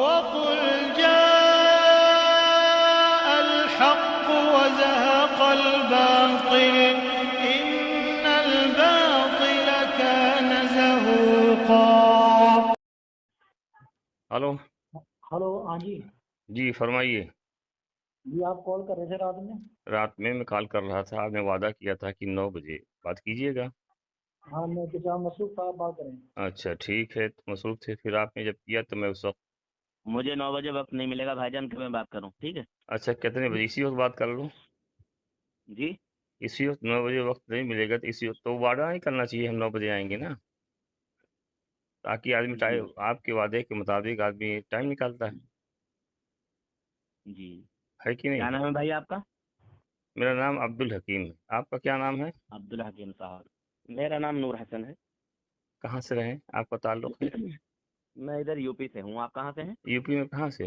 وقل جاء الحق وزهق الباطل إن الباطل كان زهوقا۔ ہلو ہلو، ہاں جی جی فرمائیے۔ جی آپ کال کر رہے تھے رات میں کال کر رہا تھا، آپ نے وعدہ کیا تھا کہ 9 بجے بات کیجیے گا۔ ہاں میں کتاب مصروف تھا، آپ بات کریں۔ اچھا ٹھیک ہے، مصروف تھے، پھر آپ نے جب کیا تو میں اس وقت مجھے 9 بجے وقت نہیں ملے گا بھائی جان کہ میں بات کروں، ٹھیک ہے؟ اچھا کتنے بجے؟ اسی وقت بات کر لوں؟ جی اسی وقت 9 بجے وقت نہیں ملے گا تو اسی وقت تو وعدہ نہیں کرنا چاہیے ہم 9 بجے آئیں گے نا، تاکہ آدمی جی آپ کے وعدے کے مطابق آدمی ٹائم نکالتا جی ہے کہ نہیں؟ کیا نام ہے بھائی آپ کا؟ میرا نام عبد الحکیم ہے، آپ کا کیا نام ہے؟ عبد الحکیم صاحب۔ میرا نام نور حسن ہے۔ کہاں سے رہیں؟ آپ کا تعلق ہے؟ میں ادھر یو پی سے ہوں، آپ کہاں سے ہیں؟ یو پی میں کہاں سے؟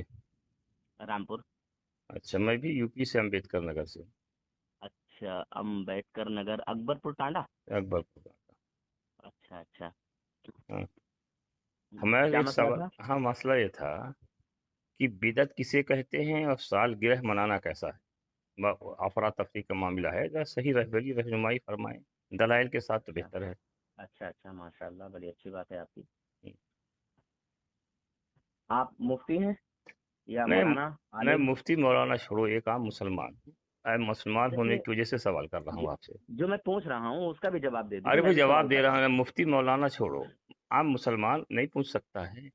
رامپور۔ اچھا میں بھی یو پی سے امبیدکر نگر سے، اچھا امبیڈکر نگر، اکبر پور ٹانڈا۔ اکبر پور۔ اچھا اچھا، ہاں ہمارا کیا ایک مسئلہ سوال، تھا؟ ہاں مسئلہ یہ تھا کہ بدعت کسے کہتے ہیں اور سال گرہ منانا کیسا ہے؟ افراتفری کا معاملہ ہے، اگر صحیح رہبری رہنمائی فرمائیں دلائل کے ساتھ تو اچھا بہتر ہے۔ اچھا اچھا، ماشاء اللہ، بڑی اچھی بات ہے آپ کی۔ آپ مفتی ہیں یا میں مولانا میں عالم؟ مفتی مولانا چھوڑو، ایک عام مسلمان ہوں، میں مسلمان ہونے دیکھیے، کی وجہ سے سوال کر رہا ہوں آپ سے۔ جو میں پوچھ رہا ہوں اس کا بھی جواب دے دیجیے، ارے میں بھائی بھی سوال جواب دے کر رہا رہا ہوں۔ ہوں، مفتی مولانا چھوڑو، عام مسلمان نہیں پوچھ سکتا ہے؟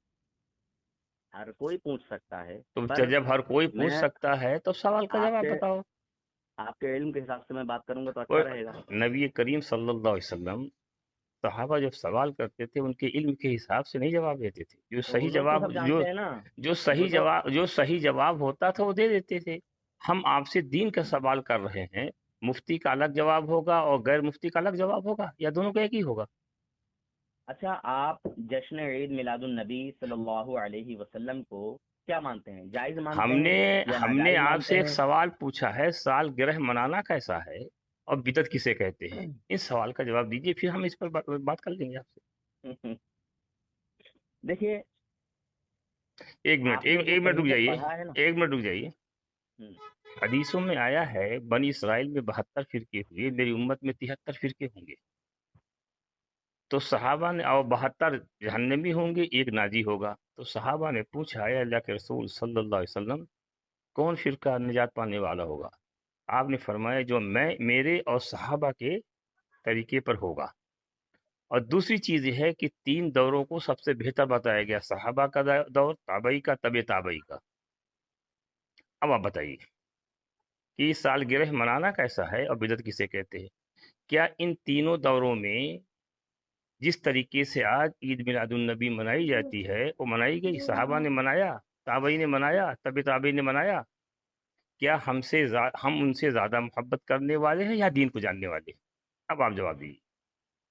ہر کوئی پوچھ سکتا ہے، تو پر جب ہر کوئی پوچھ میں سکتا ہے تو سوال کا آپ جواب کے بتاؤ۔ علم کے حساب سے میں بات کروں گا تو اور اچھا رہے گا۔ نبی کریم صلی اللہ علیہ وسلم صحابہ جب سوال کرتے تھے ان کے علم کے حساب سے نہیں جواب دیتے تھے، جو تو صحیح وہ لوگ تو جواب سب جانتے ہیں نا، وہ تو جو صحیح جواب ہوتا تھا وہ دے دیتے تھے۔ ہم آپ سے دین کا سوال کر رہے ہیں، مفتی کا الگ جواب ہوگا اور غیر مفتی کا الگ جواب ہوگا، یا دونوں کا ایک ہی ہوگا؟ اچھا، آپ جشن عید میلاد النبی صلی اللہ علیہ وسلم کو کیا مانتے ہیں؟ جائز مانتے ہیں یا ہم نے ناجائز آپ مانتے سے ایک ہیں؟ سوال پوچھا ہے، سال گرہ منانا کیسا ہے اور بدعت کسے کہتے ہیں؟ اس سوال کا جواب دیجئے، پھر ہم اس پر بات کر لیں گے آپ سے۔ دیکھیے، ایک منٹ آپ نے جو رک کہیں سے جائیے، پڑھا ہے نا، ایک منٹ رک جائیے۔ حدیثوں میں آیا ہے بنی اسرائیل میں 72 فرقے ہوئے، میری امت میں 73 فرقے ہوں گے، تو صحابہ نے، اور 72 جہنمی ہوں گے، ایک ناجی ہوگا، تو صحابہ نے پوچھا اے اللہ کے رسول صلی اللہ علیہ وسلم کون فرقہ نجات پانے والا ہوگا؟ آپ نے فرمایا جو میرے اور صحابہ کے طریقے پر ہوگا۔ اور دوسری چیز یہ ہے کہ 3 دوروں کو سب سے بہتر بتایا گیا، صحابہ کا دور، تابعی کا، طب تابعی کا۔ اب آپ بتائیے کہ سال گرہ منانا کیسا ہے اور بدعت کسے کہتے ہیں؟ کیا ان تینوں دوروں میں جس طریقے سے آج عید میلاد النبی منائی جاتی ہے وہ منائی گئی؟ صحابہ نے منایا، تابعی نے منایا، طب تابعی نے منایا؟ کیا ہم ان سے زیادہ محبت کرنے والے ہیں یا دین کو جاننے والے ہیں؟ اب آپ جواب دیجیے۔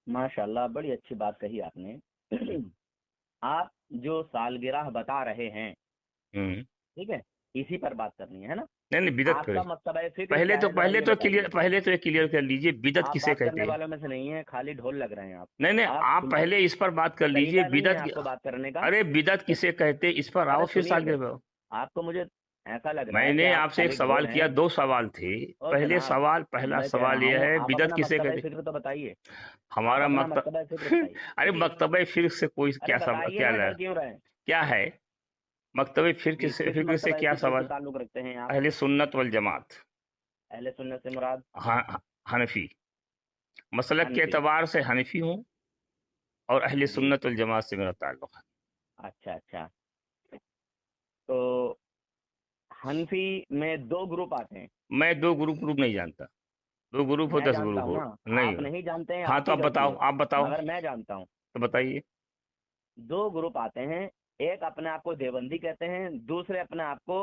ماشاء اللہ، بڑی اچھی بات کہی آپ نے۔ آپ جو سالگرہ بتا رہے ہیں، ٹھیک ہے، اسی پر بات کرنی ہے نا؟ نہیں بدعت آپ پہ کا مکتبہ فکر پہلے کیا تو ہے ذرا یہ بتائیے۔ کلیئر کر لیجئے، بدعت آپ کسے بات کہتے کرنے ہیں؟ والوں میں سے نہیں ہیں، خالی ڈھول لگ رہے ہیں آپ۔ نہیں آپ پہلے اس پر بات کر لیجئے، طریقہ نہیں ہے بدعت آپ کو بات کرنے کا۔ ارے بدعت کسے کہتے اس پر آؤ، ارے پھر سنیے، سالگرہ پہ۔ آپ کو مجھے ایسا لگ رہا میں ہے کہ نے آپ آپ سے ایک خالی سوال ڈھول کیا، ہیں۔ 2 سوال تھے۔ اور جناب، پہلا میں کہہ سوال رہا یہ ہوں ہے آپ بدعت اپنا کسے مکتبہ کہتے؟ فکر تو بتائیے۔ ہمارا آپ اپنا مکتب مکتبہ فکر بتائیے۔ ارے جی، مکتبہ فرق سے کوئی ارے بتائیے نا، ڈر کیوں رہے ہیں؟ کیا ہے مکتبہ جی، کس فکر سے مکتبہ کیا فکر سے سوال؟ تعلق رکھتے ہیں آپ؟ اہل سنت والجماعت، اہل سنت سے مراد حنفی، مسلک کے حنفی۔ اعتبار سے حنفی ہوں، اور اہل جی، سنت والجماعت سے میرا تعلق ہے۔ اچھا اچھا، تو حنفی میں 2 گروپ آتے ہیں۔ میں 2 گروپ نہیں جانتا، 2 گروپ ہو میں 10 جانتا گروپ ہوں ہو نا، نہیں آپ ہو۔ نہیں جانتے ہیں، ہاں آپ تو کی آپ غلطی ہے، بتاؤ مگر میں جانتا ہوں۔ تو بتائیے۔ 2 گروپ آتے ہیں، ایک اپنے آپ کو دیوبندی کہتے ہیں، دوسرے اپنے آپ کو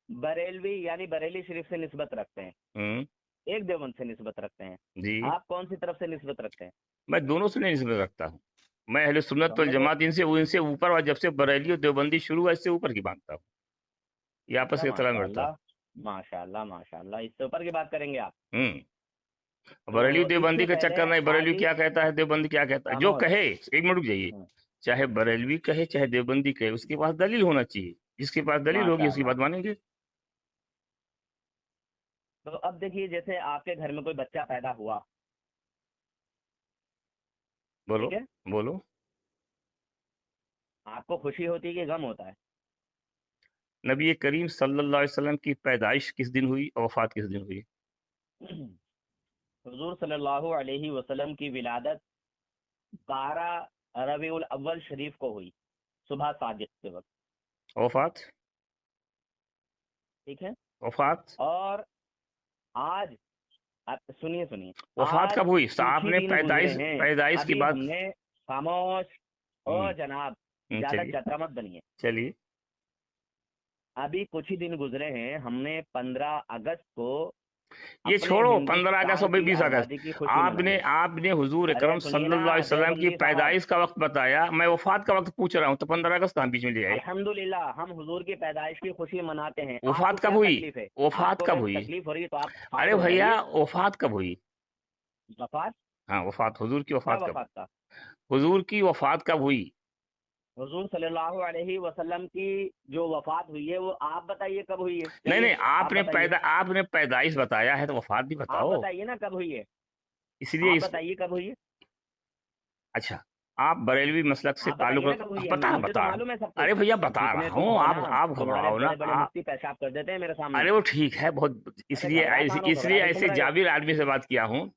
بریلوی یعنی بریلی شریف سے نسبت رکھتے ہیں، ایک دیوبند سے نسبت رکھتے ہیں۔ جی آپ کون سی طرف سے نسبت رکھتے ہیں؟ میں دونوں سے نہیں نسبت رکھتا ہوں، میں اہل سنت تو والجماعت ان سے اوپر، اور جب سے بریلی اور دیوبندی شروع ہوا اس سے اوپر کی مانتا ہوں، یہ آپس اچھا، کے طرح ماشاء ملتا اللہ ماشاء اللہ ماشاء اللہ، اس سے اوپر کی بات کریں گے آپ؟ ہے۔ تو بریلی اس دیوبندی سے کے پہلے چکر نہیں، بریلی حاجی کیا کہتا ہے، دیوبندی کیا کہتا ہے، جو خاموش۔ کہے، ایک منٹ رک جائیے، چاہے بریلوی کہے چاہے دیوبندی کہے، اس کے پاس دلیل ہونا چاہیے جس کے پاس دلیل ہوگی اس کی بات ماشاءاللہ۔ مانیں گے۔ تو اب دیکھیے جیسے آپ کے گھر میں کوئی بچہ پیدا ہوا، بولو ٹھیک ہے، بولو۔ آپ کو خوشی ہوتی ہے کہ غم ہوتا ہے؟ نبی کریم صلی اللہ علیہ وسلم کی پیدائش کس دن ہوئی اور وفات کس دن ہوئی؟ حضور صلی اللہ علیہ وسلم کی ولادت 12 ربیع الاول شریف کو ہوئی، صبح صادق کے وقت، وفات ٹھیک ہے۔ وفات اور آج سنیے وفات آج کب ہوئی؟ کچھ آپ ہی نے دن گزرے ہیں، پیدائش کی ابھی بات ہم نے خاموش او جناب زیادہ چلیے چترا مت بنیے، چلیے ابھی کچھ ہی دن گزرے ہیں، ہم نے 15 اگست کو یہ اپنے چھوڑو، 15 ہندوستان اگست اور کی 20 اگست، آزادی کی خوشی منائی ہے۔ آپ نے حضور ارے اکرم سنیے صلی نا اللہ علیہ وسلم کی دیوبندی صاحب، پیدائش کا وقت بتایا، میں وفات کا وقت پوچھ رہا ہوں، تو 15 اگست کہاں بیچ میں لے آئے؟ الحمدللہ ہم حضور کی پیدائش کی خوشی مناتے ہیں۔ آپ کو وفات کب کیا ہوئی؟ تکلیف ہے؟ وفات آپ کو کب اگر ہوئی؟ تکلیف ہو رہی ہے تو آپ ارے ہاتھ ہو بھیا جائیے۔ وفات کب ہوئی؟ وفات ہاں وفات، حضور کی کیا وفات کب؟ وفات کا؟ حضور کی وفات کب ہوئی؟ حضور صلی اللہ علیہ وسلم کی جو وفات ہوئی ہے وہ آپ بتائیے کب ہوئی ہے؟ نہیں چلیے آپ بتائیے، آپ نے پیدائش بتایا ہے تو وفات بھی آپ بتاؤ، بتائیے نا کب ہوئی ہے، اس لیے آپ بتائیے کب ہوئی ہے، اچھا آپ بریلوی مسلک سے آپ تعلق بتائیے نا کب ہوئی ہے، مجھے تو معلوم ہے سب ارے کچھ، بھیا بتا جتنے رہا تم ہوں، ہو نا آپ تمہارے گھبراؤ نا بڑے بڑے مفتی پیشاب کر دیتے ہیں میرے سامنے۔ ارے وہ ٹھیک ہے بہت، اس ارے لیے گھبرا کہاں رہا ہوں، گھبرا تو تم ایسے رہے ہو۔ جابر آدمی سے بات کیا ہوں۔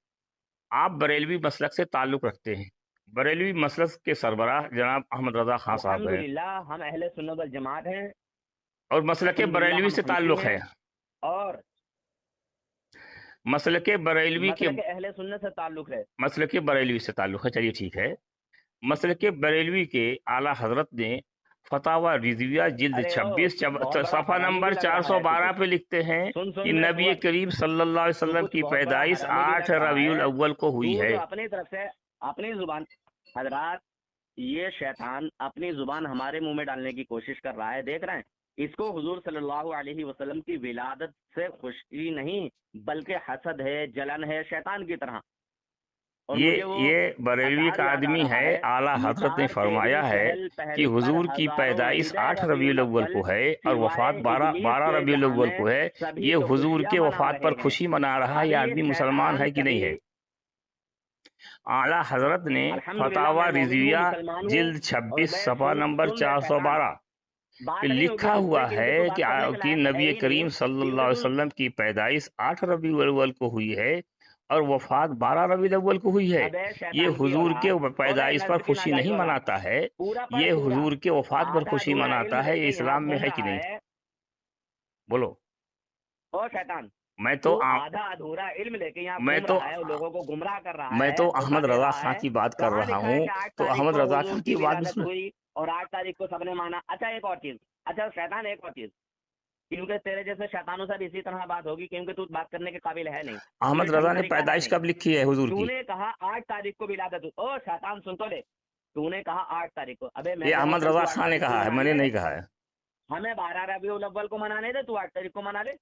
آپ بریلوی مسلک سے تعلق رکھتے ہیں، بریلوی مسلک کے سربراہ جناب احمد رضا خان صاحب ہیں، الحمدللہ ہم اہل سنت والجماعت ہیں، اور مسلک الحمدللہ بریلوی ہم سے حنفی تعلق ہیں، ہے، اور مسلک بریلوی کے مسلک اہل سنت سے تعلق ہے۔ مسلک بریلوی سے تعلق ہے، چلیے ٹھیک ہے۔ مسلک بریلوی کے اعلیٰ حضرت نے فتاوی رضویہ جلد ارے او 26 بہت بڑا صفحہ حرامی بھی نمبر لگ رہا ہے تو 412 کچھ، پہ لکھتے ہیں کہ میرے نبی سور، کریم صلی اللہ علیہ تو وسلم کچھ کی بہت بڑا پیدائش حرامی بھی 8 لگ رہا ربیع ہے، الاول کو ہوئی تو ہے۔ جو اپنی طرف سے اپنی زبان، حضرات یہ شیطان اپنی زبان ہمارے منہ میں ڈالنے کی کوشش کر رہا ہے، دیکھ رہے ہیں، اس کو حضور صلی اللہ علیہ وسلم کی ولادت سے خوشی نہیں بلکہ حسد ہے، جلن ہے شیطان کی طرح، اور مجھے وہ یہ بریلوی اشعار کا یاد آ آدمی رہا ہے، ہے، اعلیٰ حضرت نے نثار فرمایا تیری ہے چہل کہ پہل پر حضور کی ہزاروں پیدائش عید 8 ربیع ربیع الاول الاول، کو ہے اور سوائے وفات ابلیس 12 کے ربیع جہاں الاول میں کو ہے۔ سبھی یہ تو حضور خوشیاں کے منا وفات پر رہے ہیں۔ خوشی منا رہا ہے، اب یہ یہ آدمی مسلمان شیطان ہے کہ نہیں ہے؟ کبھی، اعلیٰ حضرت نے الحمدللہ فتاوی میں مومن ہوں، رضویہ مسلمان ہوں، جلد اور 26 میں صفحہ نمبر سن لے شیطان، 412 بات پہ نہیں ہوگی لکھا مجھ سے ہوا کیونکہ تو ہے بات کرنے کے کہ لائق ہے نبی ہی کریم نہیں، صلی اللہ کیونکہ علیہ تم وسلم کی پیدائش 8 ربیع الاول کو ہوئی ہے اور وفات 12 ربیع الاول کو ہوئی ہے۔ ابے یہ شیطان کی حضور کے اولاد، اوبے پیدائش پر نصب کی خوشی ناجائز نہیں اولاد، مناتا ہے، پورا پر یہ پورا حضور کے وفات پر آدھا خوشی ادھورا علم مناتا ہے، لے یہ کے یہاں اسلام میں گھوم ہے کہ رہا نہیں؟ ہے، بولو۔ او شیطان میں تو تو آدھا ادھورا علم لے کے یہاں میں گھوم تو رہا ہے اور لوگوں کو گمراہ کر رہا میں ہے، تو دھوکہ احمد دے رضا رہا خان ہے۔ کی بات کر کہاں رہا لکھا ہے ہوں، کہ 8 تو تاریخ احمد کو رضا حضور خان کی کی بات ولادت میں ہوئی اور 8 تاریخ کو سب نے مانا؟ اچھا ایک اور چیز، اچھا شیطان ایک اور چیز، کیونکہ تیرے جیسے شیطانوں سے بھی اسی طرح بات ہوگی کیونکہ تو بات کرنے کے قابل ہے نہیں، احمد تجھے رضا ڈھنگ نے طریقہ ہے پیدائش نہیں۔ کب لکھی ہے حضور تو کی؟ نے کہا 8 تاریخ کو ولادت ہوئی، او شیطان سن تو لے، تو نے کہا 8 تاریخ کو، ابے میں یہ کہہ رہا ہوں احمد چل رضا تو 8 خان نے تاریخ کو ہی کہا ہے، منا میں نے لے، نہیں کہا ہے۔ ہمیں 12 ربیع الاول کو منانے دے، تو 8 تاریخ کو منا لے،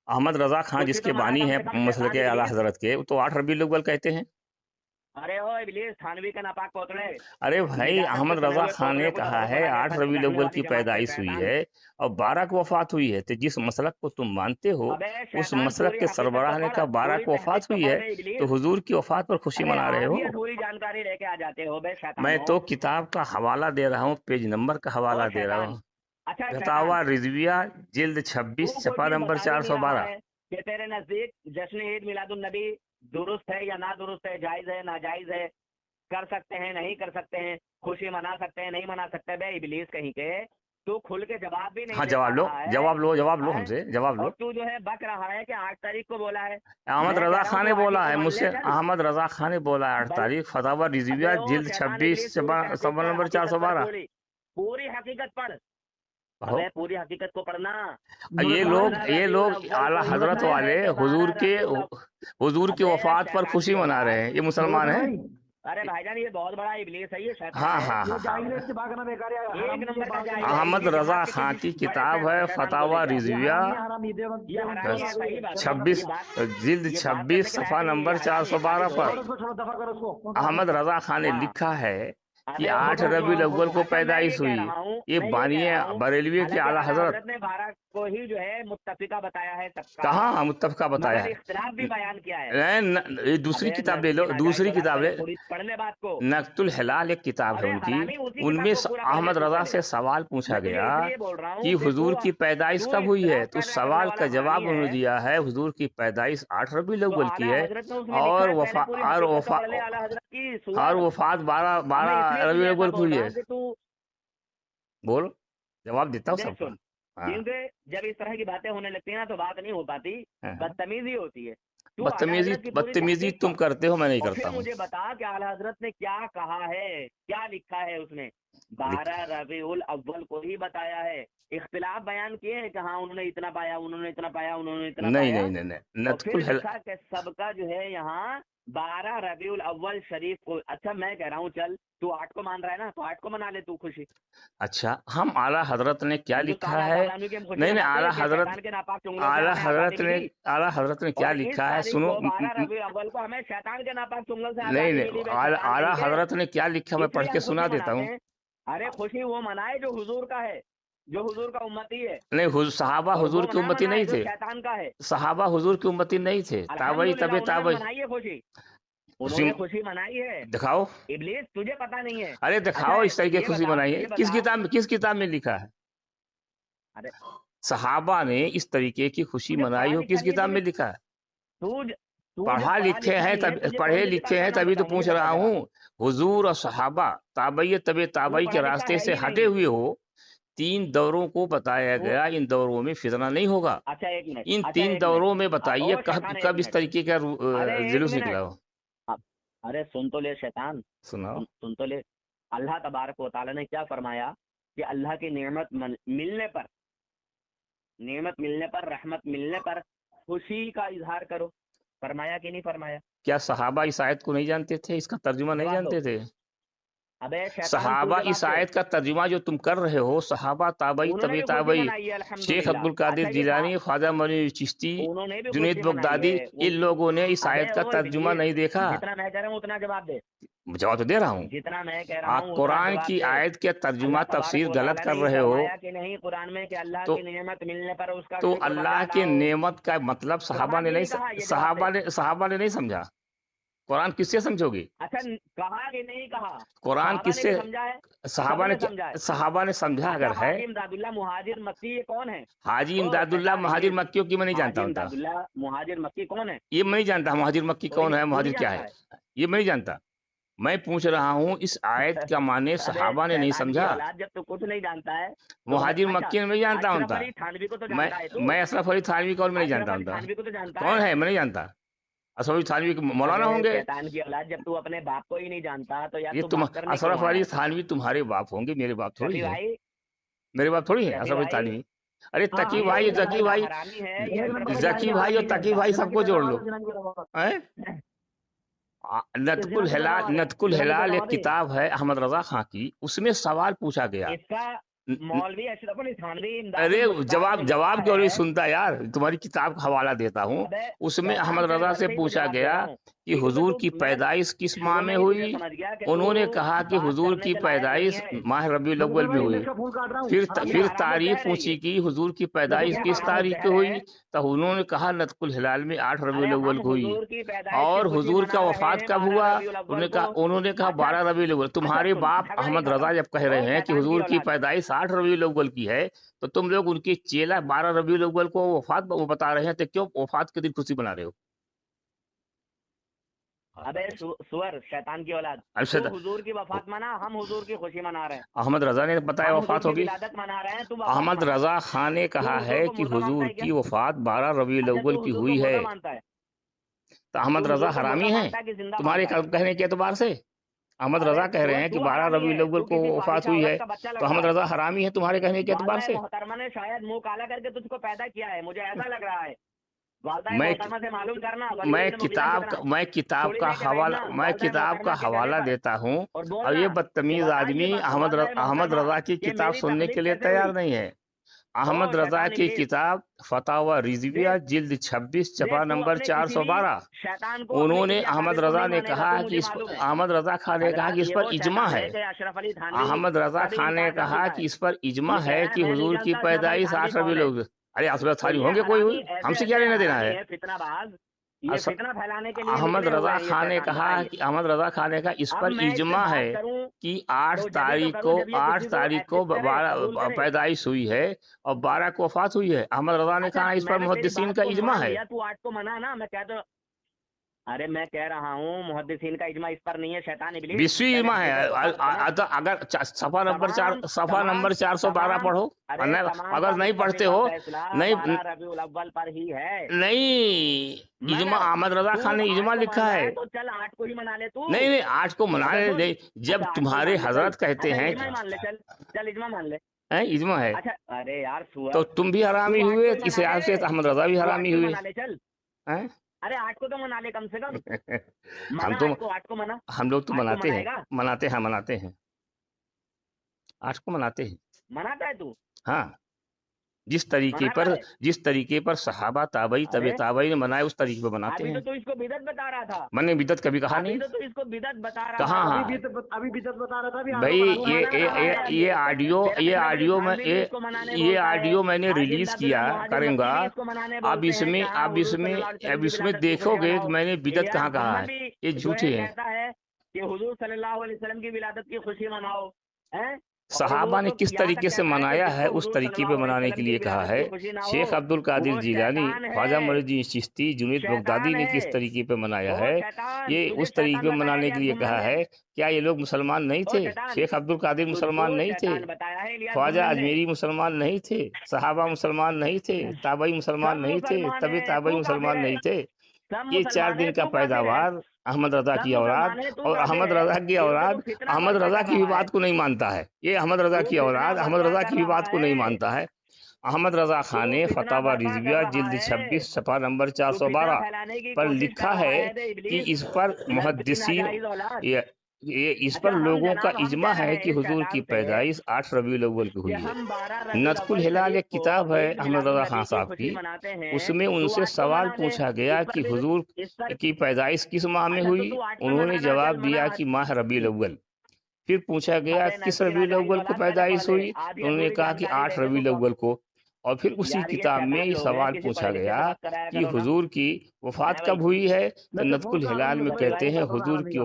احمد رضا خان خوشی جس تو کے منا بانی کم ہیں سے کم مسلک شیطان اعلیٰ ابلیس۔ حضرت کے، تو 8 ربیع الاول کہتے ہیں۔ ارے او ابلیس تھانوی کا ناپاک کوتڑے، ارے بھائی نجاست کے احمد سنے رضا ہوئے خان کوتڑے نے کو کہا درگاہ ہے بنا کے 8 ربیع رکھنے الاول والی کی جماعت کے پیدائش ہوئی شیطان۔ ہے اور 12 کو وفات ہوئی ہے، تو جس مسلک کو تم مانتے ہو ابے اس شیطان مسلک پوری کے حقیقت سربراہ کو نے پڑھ، کہا 12 پوری کو وفات تحقیق کو ہوئی پڑھ ہے، بے تو ابلیس۔ حضور کی وفات پر خوشی ارے منا رہے ہو۔ آدھی ادھوری جانکاری لے کے آ جاتے ہو بے میں شیطانوں، تو کتاب کا حوالہ دے رہا ہوں، پیج نمبر کا او حوالہ دے رہا شیطان۔ ہوں، اچھا فتاوی شیطان، رضویہ جلد تو 26 کوئی صفحہ چیز نمبر بتا ہی نہیں رہا 412۔ ہے کہ تیرے نزدیک جشن عید میلاد النبی درست ہے یا نہ درست ہے، جائز ہے ناجائز ہے، کر سکتے ہیں نہیں کر سکتے ہیں، خوشی منا سکتے ہیں نہیں منا سکتے؟ بے ابلیس کہیں کے، تو کھل کے جواب بھی نہیں ہاں دے جواب پا لو، رہا ہے، جواب لو ہم ہیں؟ سے، جواب لو۔ اور تو جو ہے بک رہا ہے کہ 8 تاریخ کو بولا ہے، احمد میں کہہ رضا رہا ہوں خان تو نے آج ہی بولا کو ہے مان مجھ لے، سے، چل احمد رضا خان نے بولا ہے 8 بل، تاریخ، فتاوی رضویہ ابے او جلد شیطان 26 ابلیس پوری تحقیق صفحہ پڑھ، نمبر حقیقت پڑھ، 412۔ پوری حقیقت پڑھ، پڑھو۔ ابے پوری حقیقت کو پڑھنا۔ یہ 12 ربیع لوگ الاول اعلیٰ کو ہی حضرت بتایا ہے والے کہ 12 ربیع الاول، حضور کی ابے وفات پر شیطان خوشی کی منا رہے اولاد، ہیں، یہ مسلمان ہیں؟ ارے بھائی جان یہ بہت بڑا ابلیس ہے، یہ شیطان ہاں ہے، ہاں ہاں ہاں۔ ایک نمبر کا جاہل ہے، احمد اسی رضا جماعت کے خان کسی کی بڑے کتاب ہے شیطان کو لے فتاوی کے آؤ، رضویہ یہ حرامی ہے، صحیح بات ہے، 26 جلد یہ بات 26 کرنے کے لائق صفحہ نہیں، نمبر یہ حرامی ہے، 412 ثابت ہو پر گئی۔ احمد رضا خان نے ہاں لکھا ہے کہ 8 ربیع الاول کو پیدائش ہوئی. یہ بانی بریلوی کی اعلیٰ حضرت نے 12 کو ہی جو ہے متفقہ بتایا ہے سب کا. کہاں متفقہ بتایا مگر ہے؟ اختلاف بھی بیان کیا ہے. یہ دوسری کتاب لے لو، دوسری کتاب لے. پڑھ لے بات کو. نقط الحلال ایک کتاب ہے ان کی، ان میں احمد رضا سے سوال پوچھا گیا کہ حضور کی پیدائش کب ہوئی ہے، تو سوال کا جواب انہوں نے دیا ہے حضور کی پیدائش 8 ربیع الاول کی ہے اور وفات 12 ربیع الاول کی ہوئی ہے. بول، جواب دیتا ہوں سب کو. کیونکہ جب اس طرح کی باتیں ہونے لگتی ہیں نا تو بات نہیں ہو پاتی، بدتمیزی ہوتی ہے. بدتمیزی تم کرتے ہو، میں نہیں کرتا ہوں. مجھے بتا کہ اعلیٰ حضرت نے کیا کہا ہے، کیا لکھا ہے اس نے. 12 ربیع الاول کو ہی بتایا ہے. اختلاف بیان کیے ہیں کہ ہاں انہوں نے اتنا پایا، انہوں نے اتنا پایا، انہوں نے اتنا پایا. نہیں. پھر لکھا کہ سب کا جو ہے یہاں 12 ربیع الاول شریف کو. اچھا میں کہہ رہا ہوں چل تو 8 کو مان رہا ہے نا، تو 8 کو منا لے تو خوشی. اچھا ہم اعلیٰ حضرت نے کیا لکھا ہے؟ نہیں اعلیٰ حضرت نے کیا لکھا ہے سنو. 12 ربیع الاول کو ہمیں شیطان کے ناپاک چنگل سے نہیں اعلیٰ حضرت نے کیا لکھا میں پڑھ کے سنا دیتا ہوں. ارے خوشی وہ منائے جو حضور کا ہے، جو حضور کا امتی ہے. نہیں صحابہ حضور کی امتی نہیں تھے، شیطان کا ہے. صحابہ حضور کی امتی نہیں تھے. تابعی منائی خوشی، انہوں نے خوشی منائی ہے. دکھاؤ. ابلیس تجھے پتا نہیں ہے. ارے دکھاؤ اس طریقے کی خوشی منائی ہے. کس کتاب میں لکھا ہے؟ ارے صحابہ نے اس طریقے کی خوشی منائی ہو کس کتاب میں لکھا ہے؟ پڑھے لکھے ہیں تبھی تو پوچھ رہا ہوں. حضور اور صحابہ تابعی تابعی کے راستے سے ہٹے ہوئے ہو. 3 دوروں کو بتایا گیا، ان دوروں میں فتنہ نہیں ہوگا. ان 3 دوروں میں بتائیے کب اس طریقے کا جلوس نکلا ہو. ارے سن تو لے شیطان، سن تو لے. اللہ تبارک و تعالی نے کیا فرمایا کہ اللہ کی نعمت ملنے پر رحمت ملنے پر خوشی کا اظہار کرو. فرمایا کہ نہیں فرمایا؟ کیا صحابہ اس آیت کو نہیں جانتے تھے؟ اس کا ترجمہ نہیں جانتے تھے؟ صحابہ اس آیت کا ترجمہ جو تم کر رہے ہو، صحابہ تابعی تابعی، شیخ عبد القادر جیلانی، خواجہ معین چشتی، جنید بغدادی، ان لوگوں نے اس آیت کا ترجمہ نہیں دیکھا. جتنا میں کہہ رہا ہوں اتنا جواب دے. جواب تو دے رہا ہوں. جتنا میں کہہ رہا ہوں قرآن کی آیت کے ترجمہ تفسیر غلط کر رہے ہو. نہیں قرآن میں کہ اللہ کی نعمت ملنے پر اس کا تو اللہ کی نعمت کا مطلب صحابہ نے نہیں سمجھا. قرآن کس سے سمجھو گی؟ اچھا کہا کہ نہیں کہا؟ قرآن کس سے صحابہ نے سمجھا. اگر ہے حاجی امداد اللہ مہاجر مکی یہ کون ہے؟ حاجی امداد اللہ مہاجر مکیوں کی میں نہیں جانتا ہوں. مہاجر مکی کون ہے یہ میں نہیں جانتا. مہاجر مکی کون ہے، مہاجر کیا ہے، یہ میں نہیں جانتا. میں پوچھ رہا ہوں اس آیت کا معنی صحابہ نے نہیں سمجھا. جب تو کچھ نہیں جانتا ہے مہاجر مکی میں نہیں جانتا ہوں. میں اشرف علی تھانوی کو نہیں جانتا ہوں. کون ہے میں نہیں جانتا. اشرف علی تھانوی مولانا ہوں گے. شیطان کی اولاد جب تو اپنے باپ کو ہی نہیں جانتا تو یہ تم اشرف علی تھانوی تمہارے باپ ہوں گے، میرے باپ تھوڑی ہے. میرے باپ تھوڑی ہے اشرف علی تھانوی. ارے تقی بھائی، ذکی بھائی اور تقی بھائی سب کو جوڑ لو. نطق الحلال ایک کتاب ہے احمد رضا خان کی، اس میں سوال پوچھا گیا. مولوی اشرف علی تھانوی ارے جواب کیوں نہیں سنتا یار؟ تمہاری کتاب کا حوالہ دیتا ہوں. اس میں احمد رضا سے پوچھا گیا کہ حضور کی پیدائش کس ماہ میں ہوئی. انہوں نے کہا کہ حضور کی پیدائش ماہ ربیع الاول میں ہوئی. پھر تاریخ پوچھی کہ حضور کی پیدائش کس تاریخ کو ہوئی، تو انہوں نے کہا نطق الحلال میں 8 ربیع الاول کو ہوئی. اور حضور کا وفات کب ہوا؟ انہوں نے کہا 12 ربیع الاول. تمہارے باپ احمد رضا جب کہہ رہے ہیں کہ حضور کی پیدائش 8 ربیع الاول کی ہے، تو تم لوگ ان کی چیلا 12 ربیع الاول کو وفات بتا رہے ہیں، تو کیوں وفات کے دن خوشی بنا رہے ہو؟ ابے سور شیطان کی اولاد، حضور کی وفات منا، ہم حضور کی خوشی منا رہے ہیں. احمد رضا نے بتایا وفات ہوگی. احمد رضا خان نے کہا ہے کہ حضور کی وفات 12 ربیع الاول کی ہوئی ہے. تو احمد رضا حرامی ہیں تمہارے کہنے کے اعتبار سے؟ احمد رضا کہہ رہے ہیں کہ 12 ربیع الاول کو وفات ہوئی ہے، تو احمد رضا حرامی ہے تمہارے کہنے کے اعتبار سے؟ محترمہ نے شاید منہ کالا کر کے تجھ کو پیدا کیا ہے، مجھے ایسا لگ رہا ہے. میں کتاب کا حوالہ دیتا ہوں، اور یہ بدتمیز آدمی احمد رضا کی کتاب سننے کے لیے تیار نہیں ہے. احمد رضا شیطان کی ابلیس، کتاب فتاوی رضویہ جلد 26 دیکھ صفحہ تو نمبر اپنے کسی بھی 412 شیطان کو اپنے انہوں نے کسی احمد اکابر کو رضا نہیں نے مانے گا، کہا تو کہ مجھے اس معلوم ہے احمد رضا خان نے کہا حضرات کہ اس یہ پر وہ اجماع شیطان ہے، ہے کہ اشرف علی تھانوی احمد رضا کبھی خان نے انکار کر کہا چکا کہ ہے۔ اس پر اجماع یہ کہہ ہے رہا ہے کہ میں نہیں حضور کی جانتا اشرف علی پیدائش تھانوی 8 ربیع کون ہے، الاول۔ ارے اصل تو تھاری یہ ہوں گے کوئی حرامی ہم ایسے سے کیا ایسے لینا دینا حرامی ہے؟ ہے فتنہ باز، یہ فتنہ پھیلانے کے لیے احمد نکلے ہوئے رضا ہیں یہ خان نے شیطان، کہا بتائیے۔ کہ احمد رضا خان نے کہا اس اب پر میں اس سے اجماع ہے بات کروں کہ 8 تو جبھی تو تاریخ کروں کو جب یہ 8 کسی کو تاریخ کو ایکسپٹ کرے، قبول کرے۔ پیدائش ہوئی ہے اور 12 کو وفات ہوئی ہے۔ احمد رضا نے اچھا کہا اس میں پر نے تیری محدثین بات کا کو اجماع مان ہے۔ لیا، تو 8 کو منا نا، میں کہہ تو ارے میں کہہ رہا ہوں محدثین کا اجماع اس پر نہیں ہے، شیطان ابلیس 20ویں اجماع ہے۔ پہلے غور کرنا۔ اگر صفحہ نمبر تمام 412 پڑھو، ارے تمام اگر کا نہیں پڑھتے متفقہ ہو فیصلہ نہیں 12 ربیع الاول پر ہی ہے۔ نہیں اجماع مگر احمد رضا تو خان نے 8 اجماع کو مان لکھا رہا ہے۔ ہے تو چل 8 کو ہی منا لے تو۔ نہیں 8 کو منا اچھا لے، جب اچھا 8 کو تمہارے مان لے، حضرت چل کہتے اچھا ہیں اجماع مان لے، چل اجماع مان لے۔ اجماع ہے اچھا ارے یار تو تم بھی حرامی تو 8 ہوئے، کو ہی اس منا حساب سے لے، احمد رضا بھی تو 8 حرامی کو ہی ہوئے۔ منا لے، چل ہیں؟ ارے 8 کو تو منا لے کم سے کم، ہم منا تو 8 کو منا، ہم لوگ تو 8 کو مناتے ہیں، منائے گا، مناتے ہیں 8 کو مناتے ہیں۔ مناتا ہے تو، ہاں جس مناتا ہے۔ طریقے پر صحابہ تابعی طب ارے تابعی نے منائے اس طریقے پہ مناتے ابھی ہیں۔ تو اس کو بدعت بتا رہا تھا، میں نے بدعت کبھی کہا ابھی نہیں، تو اس کو بدعت بتا رہا کہاں؟ تھا۔ ابھی بدعت بتا رہا تھا، ابھی بھائی آٹو یہ بنا رہا ہے۔ یہ آڈیو میں ریلیز کیا کریں گا۔ اب اس میں دیکھو گے کہ میں نے بدعت کہاں کہا ہے، یہ جھوٹے ہیں۔ کہتا ہے کہ حضور صلی اللہ علیہ وسلم کی ولادت کی خوشی مناؤ، صحابہ نے کس طریقے سے منایا ہے اس طریقے پہ منانے کے لیے کہا ہے۔ شیخ عبد القادر جیلانی، خواجہ معین الدین چشتی، جنید بغدادی نے کس طریقے پہ منایا ہے، یہ اس طریقے پہ منانے کے لیے کہا ہے۔ کیا یہ لوگ مسلمان نہیں تھے؟ شیخ عبد القادر مسلمان نہیں تھے، خواجہ اجمیری مسلمان نہیں تھے، صحابہ مسلمان نہیں تھے، تابعی مسلمان نہیں تھے، طب تابعی مسلمان نہیں تھے۔ یہ 4 دن کا پیداوار احمد رضا کی اولاد، اور احمد رضا کی اولاد احمد رضا کی بھی بات کو نہیں مانتا ہے۔ یہ احمد رضا کی اولاد احمد رضا کی بھی بات کو نہیں مانتا ہے۔ احمد رضا خان نے فتاوی رضویہ جلد 26 صفحہ نمبر 412 پر لکھا ہے کہ اس پر محدثین اس پر لوگوں کا اجماع ہے کہ حضور کی پیدائش 8 ربیع الاول کو ہوئی ہے۔ نطق الہلال ایک کتاب ہے احمد رضا خان صاحب کی، اس میں ان سے سوال پوچھا گیا کہ حضور کی پیدائش کس ماہ میں ہوئی؟ انہوں نے جواب دیا کہ ماہ ربیع الاول۔ پھر پوچھا گیا کس ربیع الاول کو پیدائش ہوئی؟ انہوں نے کہا کہ 8 ربیع الاول کو۔ اور پھر اسی کتاب میں یہ سوال پوچھا گیا کہ حضور کی وفات کب ہوئی ہے؟ تو نطق الہلال میں کہتے ہیں حضور کی